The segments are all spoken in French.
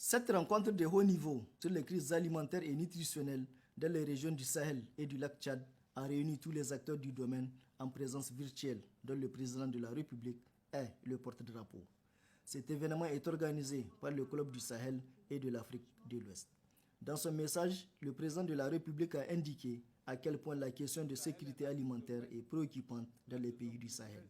Cette rencontre de haut niveau sur les crises alimentaires et nutritionnelles dans les régions du Sahel et du lac Tchad a réuni tous les acteurs du domaine en présence virtuelle, dont le président de la République est le porte-drapeau. Cet événement est organisé par le Club du Sahel et de l'Afrique de l'Ouest. Dans son message, le président de la République a indiqué à quel point la question de sécurité alimentaire est préoccupante dans les pays du Sahel.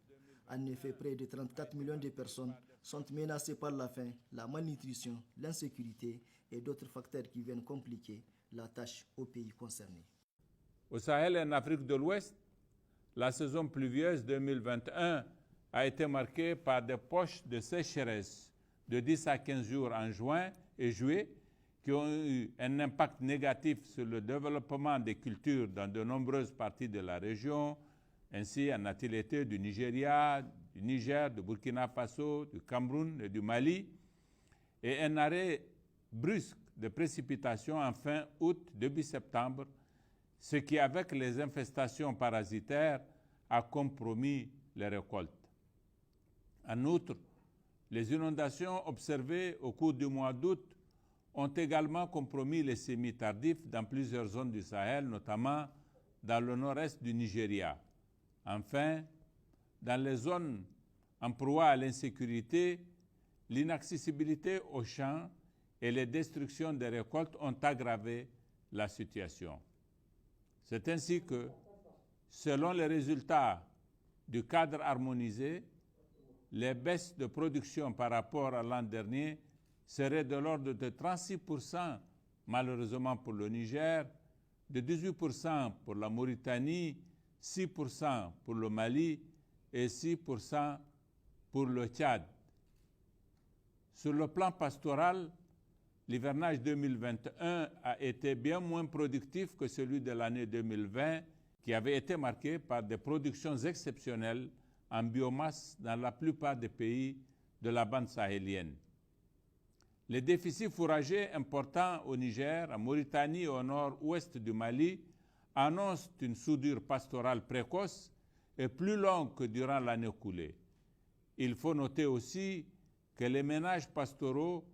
En effet, près de 34 millions de personnes sont menacées par la faim, la malnutrition, l'insécurité et d'autres facteurs qui viennent compliquer la tâche aux pays concernés. Au Sahel et en Afrique de l'Ouest, la saison pluvieuse 2021 a été marquée par des poches de sécheresse de 10 à 15 jours en juin et juillet qui ont eu un impact négatif sur le développement des cultures dans de nombreuses parties de la région. Ainsi, en a-t-il été du Nigeria, du Niger, du Burkina Faso, du Cameroun et du Mali, et un arrêt brusque de précipitations en fin août, début septembre, ce qui, avec les infestations parasitaires, a compromis les récoltes. En outre, les inondations observées au cours du mois d'août ont également compromis les semis tardifs dans plusieurs zones du Sahel, notamment dans le nord-est du Nigeria. Enfin, dans les zones en proie à l'insécurité, l'inaccessibilité aux champs et les destructions des récoltes ont aggravé la situation. C'est ainsi que, selon les résultats du cadre harmonisé, les baisses de production par rapport à l'an dernier seraient de l'ordre de 36% malheureusement pour le Niger, de 18% pour la Mauritanie, 6% pour le Mali et 6% pour le Tchad. Sur le plan pastoral, l'hivernage 2021 a été bien moins productif que celui de l'année 2020, qui avait été marqué par des productions exceptionnelles en biomasse dans la plupart des pays de la bande sahélienne. Les déficits fourragers importants au Niger, en Mauritanie et au nord-ouest du Mali annoncent une soudure pastorale précoce et plus longue que durant l'année coulée. Il faut noter aussi que les ménages pastoraux,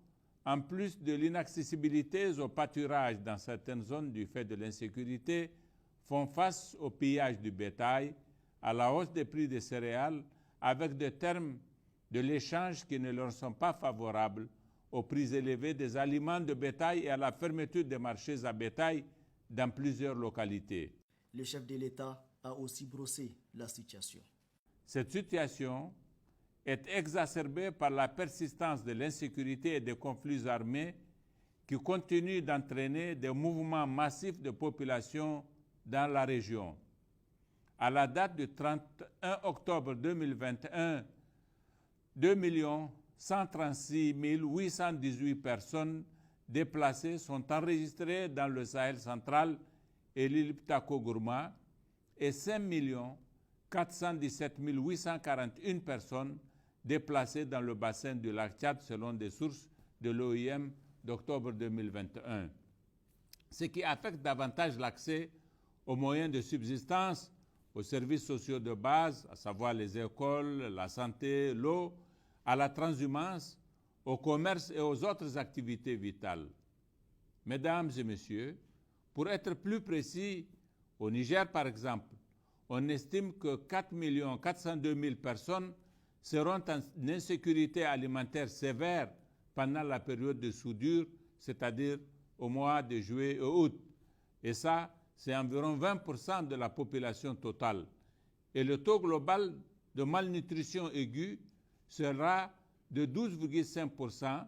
en plus de l'inaccessibilité au pâturage dans certaines zones du fait de l'insécurité, font face au pillage du bétail, à la hausse des prix des céréales, avec des termes de l'échange qui ne leur sont pas favorables, aux prix élevés des aliments de bétail et à la fermeture des marchés à bétail dans plusieurs localités. Le chef de l'État a aussi brossé la situation. Cette situation est exacerbée par la persistance de l'insécurité et des conflits armés qui continuent d'entraîner des mouvements massifs de population dans la région. À la date du 31 octobre 2021, 2 136 818 personnes déplacées sont enregistrées dans le Sahel central et l'île Tako-Gourma et 5 417 841 personnes déplacées dans le bassin du lac Tchad selon des sources de l'OIM d'octobre 2021. Ce qui affecte davantage l'accès aux moyens de subsistance, aux services sociaux de base, à savoir les écoles, la santé, l'eau, à la transhumance, au commerce et aux autres activités vitales. Mesdames et messieurs, pour être plus précis, au Niger par exemple, on estime que 4 402 000 personnes seront en insécurité alimentaire sévère pendant la période de soudure, c'est-à-dire au mois de juillet et août. Et ça, c'est environ 20% de la population totale. Et le taux global de malnutrition aiguë sera de 12,5%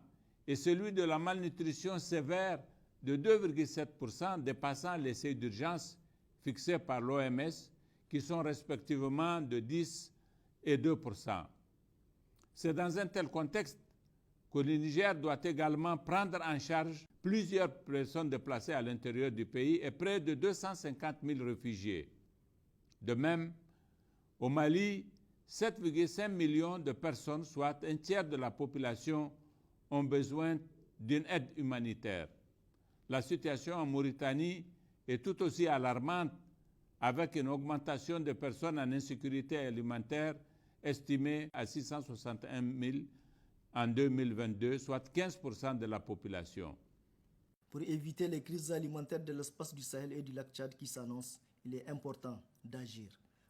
et celui de la malnutrition sévère de 2,7%, dépassant les seuils d'urgence fixés par l'OMS, qui sont respectivement de 10 et 2%. C'est dans un tel contexte que le Niger doit également prendre en charge plusieurs personnes déplacées à l'intérieur du pays et près de 250 000 réfugiés. De même, au Mali, 7,5 millions de personnes, soit un tiers de la population, ont besoin d'une aide humanitaire. La situation en Mauritanie est tout aussi alarmante, avec une augmentation de personnes en insécurité alimentaire estimée à 661 000 en 2022, soit 15% de la population. Pour éviter les crises alimentaires de l'espace du Sahel et du lac Tchad qui s'annoncent, il est important d'agir.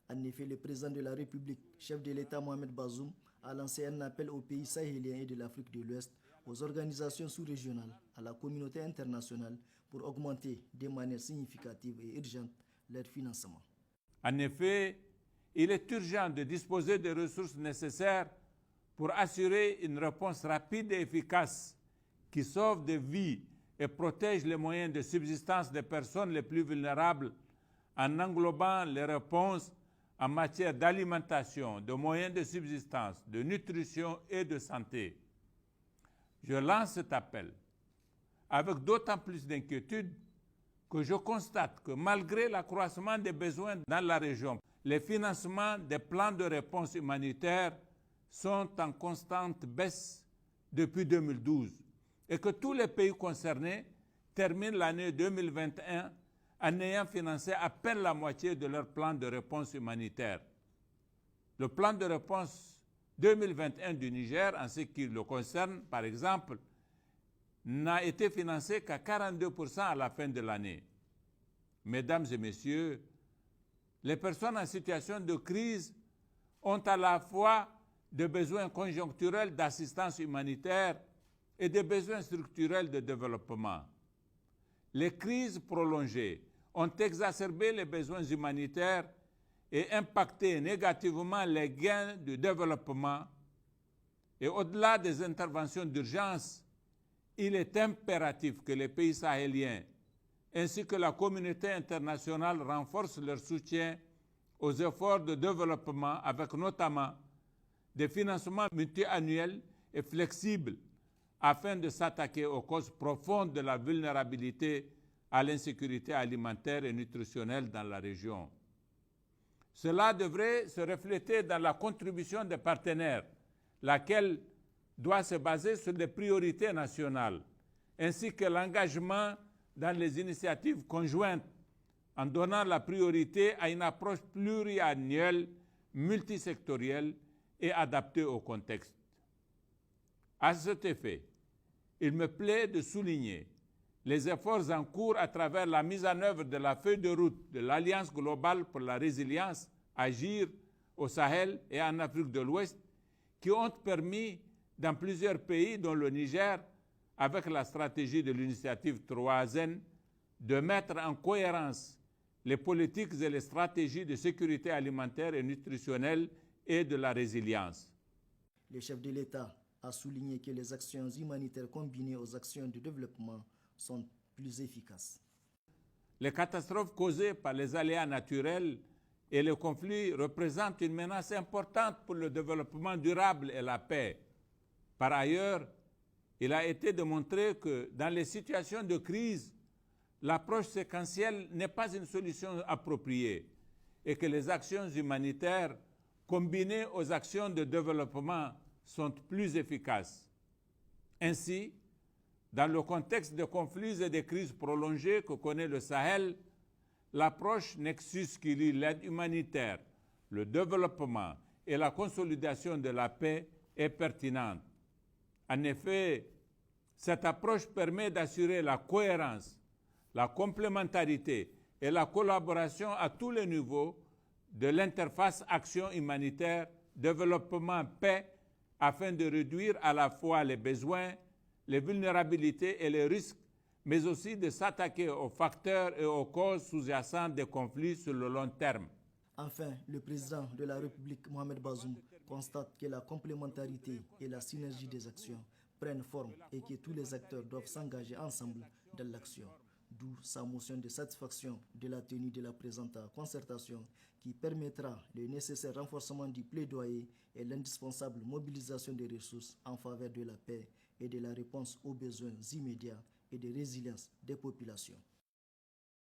En effet, le président de la République, chef de l'État Mohamed Bazoum, a lancé un appel aux pays sahéliens et de l'Afrique de l'Ouest, aux organisations sous-régionales, à la communauté internationale pour augmenter de manière significative et urgente leur financement. En effet, il est urgent de disposer des ressources nécessaires pour assurer une réponse rapide et efficace qui sauve des vies et protège les moyens de subsistance des personnes les plus vulnérables en englobant les réponses en matière d'alimentation, de moyens de subsistance, de nutrition et de santé. Je lance cet appel avec d'autant plus d'inquiétude que je constate que malgré l'accroissement des besoins dans la région, les financements des plans de réponse humanitaire sont en constante baisse depuis 2012 et que tous les pays concernés terminent l'année 2021 en ayant financé à peine la moitié de leur plan de réponse humanitaire. Le plan de réponse 2021 du Niger, en ce qui le concerne, par exemple, n'a été financé qu'à 42% à la fin de l'année. Mesdames et messieurs, les personnes en situation de crise ont à la fois des besoins conjoncturels d'assistance humanitaire et des besoins structurels de développement. Les crises prolongées ont exacerbé les besoins humanitaires et impacté négativement les gains de développement. Et au-delà des interventions d'urgence, il est impératif que les pays sahéliens ainsi que la communauté internationale renforcent leur soutien aux efforts de développement avec notamment des financements multiannuels et flexibles afin de s'attaquer aux causes profondes de la vulnérabilité à l'insécurité alimentaire et nutritionnelle dans la région. Cela devrait se refléter dans la contribution des partenaires, laquelle doit se baser sur des priorités nationales, ainsi que l'engagement dans les initiatives conjointes en donnant la priorité à une approche pluriannuelle, multisectorielle et adaptée au contexte. À cet effet, il me plaît de souligner les efforts en cours à travers la mise en œuvre de la feuille de route de l'Alliance globale pour la résilience, Agir au Sahel et en Afrique de l'Ouest, qui ont permis dans plusieurs pays, dont le Niger, avec la stratégie de l'initiative 3N, de mettre en cohérence les politiques et les stratégies de sécurité alimentaire et nutritionnelle et de la résilience. Le chef de l'État a souligné que les actions humanitaires combinées aux actions de développement sont plus efficaces. Les catastrophes causées par les aléas naturels et les conflits représentent une menace importante pour le développement durable et la paix. Par ailleurs, il a été démontré que dans les situations de crise, l'approche séquentielle n'est pas une solution appropriée et que les actions humanitaires combinées aux actions de développement sont plus efficaces. Ainsi, dans le contexte de conflits et de crises prolongées que connaît le Sahel, l'approche Nexus qui lie l'aide humanitaire, le développement et la consolidation de la paix est pertinente. En effet, cette approche permet d'assurer la cohérence, la complémentarité et la collaboration à tous les niveaux de l'interface action humanitaire, développement, paix, afin de réduire à la fois les besoins, les vulnérabilités et les risques, mais aussi de s'attaquer aux facteurs et aux causes sous-jacentes des conflits sur le long terme. Enfin, le président de la République, Mohamed Bazoum, constate que la complémentarité et la synergie des actions prennent forme et que tous les acteurs doivent s'engager ensemble dans l'action. D'où sa motion de satisfaction de la tenue de la présente concertation qui permettra le nécessaire renforcement du plaidoyer et l'indispensable mobilisation des ressources en faveur de la paix et de la réponse aux besoins immédiats et de résilience des populations.